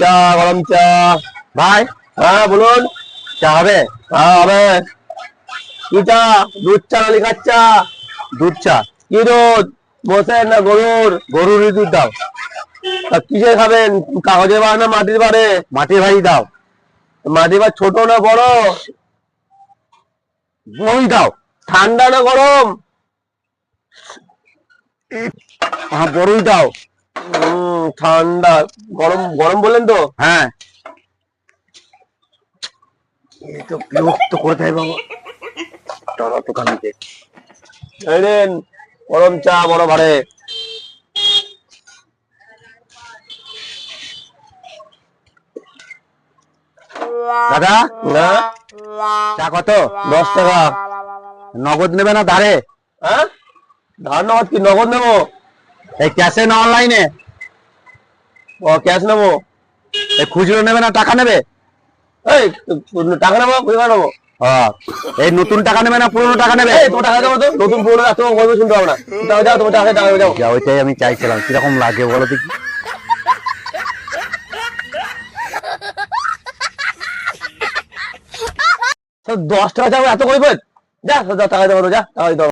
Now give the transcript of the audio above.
চা গরম চা। ভাই হ্যাঁ বলুন। চা হবে? হ্যাঁ হবে। কি চা? দুধ চা না লিকার চা? দুধ চা। কি দুধ, মোষের না গরুর? গরুরই দুধ দাও। তা কিসে খাবেন, কাগজের বাড়ে না মাটির বাড়ে? মাটির ভাই দাও। মাটির বাড়ি ছোট না বড়? বড়ই দাও। ঠান্ডা না গরম? হ্যাঁ বড়ই দাও। ঠান্ডা। গরম গরম বললেন তো? হ্যাঁ এই তো বিরক্ত করে দেয় বাবা টানা দোকানিতে। এই নিন, গরম চা বড় ভাড়ে। দাদা না, চা কত? 10 টাকা। নগদ নেবে না ধারে? হ্যাঁ, ধার নগদ কি নগদ নেবো? এই ক্যাশে না অনলাইনে? ও ক্যাশ নেবো। এই খুচরো নেবে না টাকা নেবে? এই টাকা নেবো, কোথায় নেবো? এই নতুন টাকা নেবে না পুরনো টাকা নেবে? এই তোমার টাকা দেবো তো, নতুন পুরোনো এত গল্প শুনতে হবে না। যাও যাও, তোমার টাকা টাকা যাও। যা, ওইটাই আমি চাইছিলাম। কিরকম লাগে বলো দেখি। 10 টাকা যাবো এত করবে? যা টাকা দেবো, যা টাকা দাও।